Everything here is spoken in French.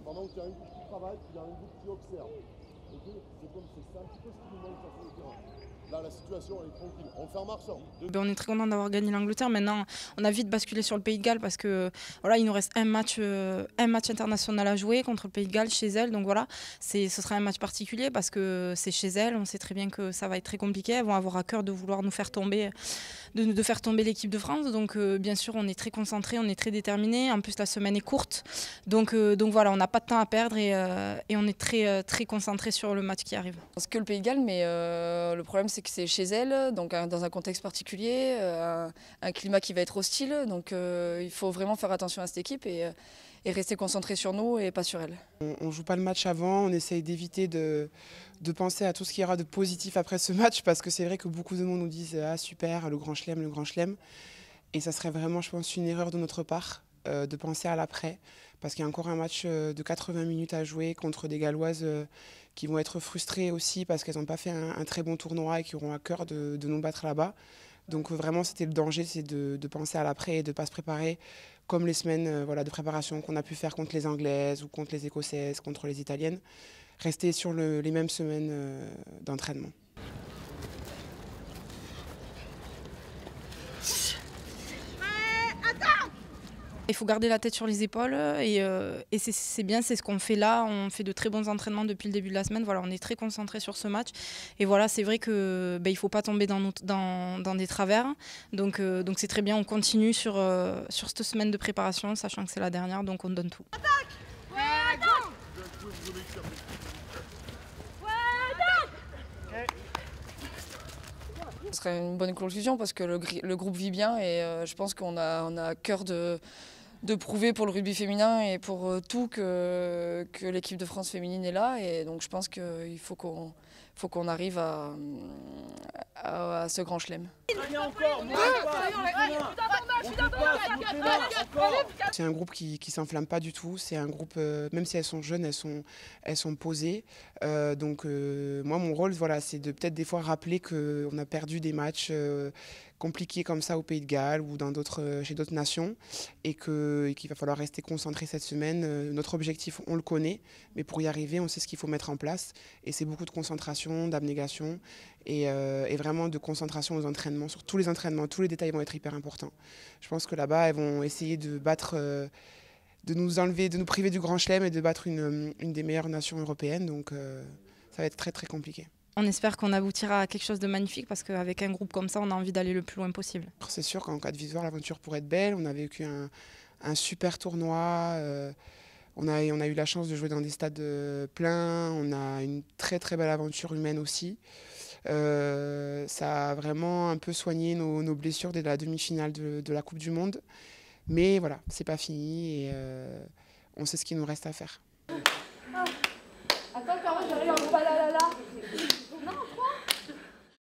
Pendant qu'il y a un groupe qui travaille, il y a un groupe qui observe. C'est un petit peu ce qui nous manque sur le terrain. Là, la situation elle est tranquille. On fait un marchand. On est très content d'avoir gagné l'Angleterre. Maintenant, on a vite basculé sur le Pays de Galles parce que voilà, il nous reste un match international à jouer contre le Pays de Galles chez elle. Donc voilà, ce sera un match particulier parce que c'est chez elle. On sait très bien que ça va être très compliqué. Elles vont avoir à cœur de vouloir nous faire tomber, de faire tomber l'équipe de France. Donc bien sûr, on est très concentrés, on est très déterminés. En plus, la semaine est courte. Donc voilà, on n'a pas de temps à perdre et on est très concentrés sur le match qui arrive. C'est que le Pays de Galles, mais le problème c'est que c'est chez elle, donc dans un contexte particulier, un climat qui va être hostile. Donc il faut vraiment faire attention à cette équipe et rester concentré sur nous et pas sur elle. On ne joue pas le match avant, on essaye d'éviter de penser à tout ce qu'il y aura de positif après ce match parce que c'est vrai que beaucoup de monde nous disent « Ah super, le Grand Chelem, le Grand Chelem ». Et ça serait vraiment, je pense, une erreur de notre part de penser à l'après parce qu'il y a encore un match de 80 minutes à jouer contre des Galloises qui vont être frustrées aussi parce qu'elles n'ont pas fait un très bon tournoi et qui auront à cœur de nous battre là-bas. Donc vraiment, c'était le danger, c'est de penser à l'après et de ne pas se préparer comme les semaines voilà, de préparation qu'on a pu faire contre les Anglaises ou contre les Écossaises, contre les Italiennes. Rester sur les mêmes semaines d'entraînement. Il faut garder la tête sur les épaules et c'est bien, c'est ce qu'on fait là. On fait de très bons entraînements depuis le début de la semaine. Voilà, on est très concentrés sur ce match. Et voilà, c'est vrai qu'il ne faut pas tomber dans des travers. Donc c'est très bien, on continue sur cette semaine de préparation, sachant que c'est la dernière, donc on donne tout. Attaque! Ouais, attaque! Ce serait une bonne conclusion parce que le groupe vit bien et je pense qu'on a à cœur de prouver pour le rugby féminin et pour tout que l'équipe de France féminine est là. Et donc je pense qu'il faut qu'on arrive à ce grand chelem. C'est un groupe qui s'enflamme pas du tout. C'est un groupe, même si elles sont jeunes, elles sont posées. Donc moi, mon rôle, voilà, c'est de peut-être des fois rappeler qu'on a perdu des matchs compliqués comme ça au Pays de Galles ou chez d'autres nations et qu'il va falloir rester concentré cette semaine. Notre objectif, on le connaît, mais pour y arriver, on sait ce qu'il faut mettre en place. Et c'est beaucoup de concentration, d'abnégation et vraiment de concentration aux entraînements. Sur tous les entraînements, tous les détails vont être hyper importants. Je pense que là-bas, elles vont essayer de battre, de nous priver du Grand Chelem et de battre une des meilleures nations européennes. Donc ça va être très compliqué. On espère qu'on aboutira à quelque chose de magnifique parce qu'avec un groupe comme ça, on a envie d'aller le plus loin possible. C'est sûr qu'en cas de victoire, l'aventure pourrait être belle. On a vécu un super tournoi. On a eu la chance de jouer dans des stades pleins. On a une très belle aventure humaine aussi. Ça a vraiment un peu soigné nos blessures dès la demi-finale de la Coupe du Monde. Mais voilà, c'est pas fini et on sait ce qu'il nous reste à faire. Attends, Caro, j'arrive, on va pas là. Non.